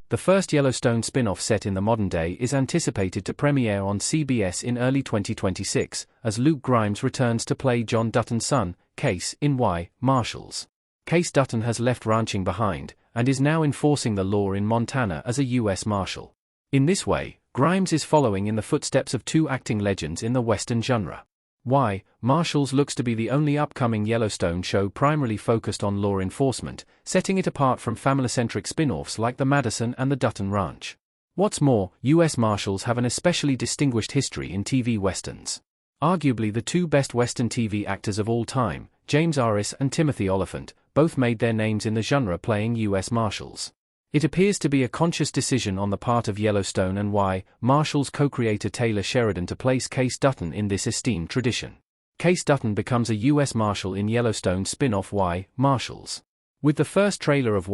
The first Yellowstone spin-off set in the modern day is anticipated to premiere on CBS in early 2026, as Luke Grimes returns to play John Dutton's son, Kayce, in Marshals. Kayce Dutton has left ranching behind, and is now enforcing the law in Montana as a U.S. Marshal. In this way, Grimes is following in the footsteps of two acting legends in the Western genre. Marshals looks to be the only upcoming Yellowstone show primarily focused on law enforcement, setting it apart from family-centric spin-offs like the Madison and the Dutton Ranch. What's more, U.S. Marshals have an especially distinguished history in TV westerns. Arguably the two best Western TV actors of all time, James Aress and Timothy Olyphant, both made their names in the genre playing U.S. Marshals. It appears to be a conscious decision on the part of Yellowstone and Marshals co-creator Taylor Sheridan to place Kayce Dutton in this esteemed tradition. Kayce Dutton becomes a U.S. Marshal in Yellowstone spin-off Marshals. With the first trailer of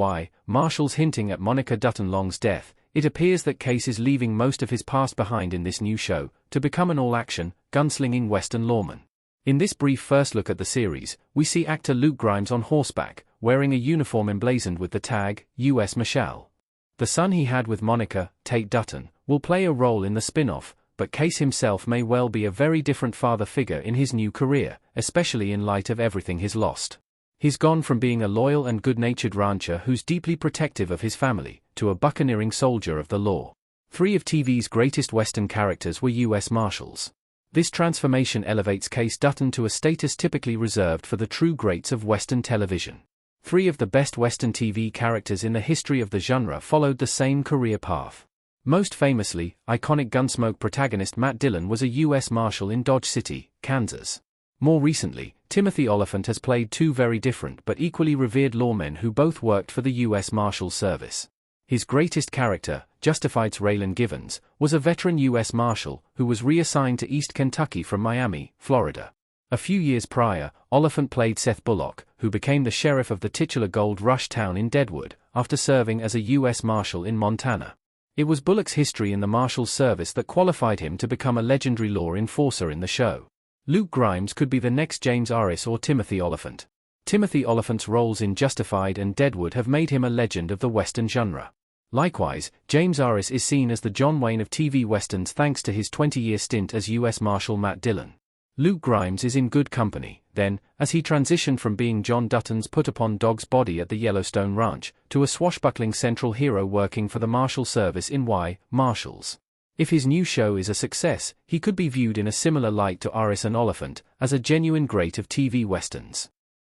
Marshals hinting at Monica Dutton Long's death, it appears that Kayce is leaving most of his past behind in this new show, to become an all-action, gunslinging Western lawman. In this brief first look at the series, we see actor Luke Grimes on horseback, wearing a uniform emblazoned with the tag, U.S. Marshal. The son he had with Monica, Tate Dutton, will play a role in the spin-off, but Kayce himself may well be a very different father figure in his new career, especially in light of everything he's lost. He's gone from being a loyal and good-natured rancher who's deeply protective of his family, to a buccaneering soldier of the law. 3 of TV's greatest Western characters were U.S. Marshals. This transformation elevates Kayce Dutton to a status typically reserved for the true greats of Western television. 3 of the best Western TV characters in the history of the genre followed the same career path. Most famously, iconic Gunsmoke protagonist Matt Dillon was a U.S. Marshal in Dodge City, Kansas. More recently, Timothy Olyphant has played 2 very different but equally revered lawmen who both worked for the U.S. Marshal Service. His greatest character, Justified's Raylan Givens, was a veteran U.S. Marshal who was reassigned to East Kentucky from Miami, Florida. A few years prior, Olyphant played Seth Bullock, who became the sheriff of the titular Gold Rush town in Deadwood, after serving as a U.S. Marshal in Montana. It was Bullock's history in the Marshal Service that qualified him to become a legendary law enforcer in the show. Luke Grimes could be the next James Aress or Timothy Olyphant. Timothy Olyphant's roles in Justified and Deadwood have made him a legend of the Western genre. Likewise, James Aress is seen as the John Wayne of TV westerns thanks to his 20-year stint as U.S. Marshal Matt Dillon. Luke Grimes is in good company, then, as he transitioned from being John Dutton's put-upon-dog's body at the Yellowstone Ranch, to a swashbuckling central hero working for the Marshal Service in Marshals. If his new show is a success, he could be viewed in a similar light to Aress and Olyphant, as a genuine great of TV westerns.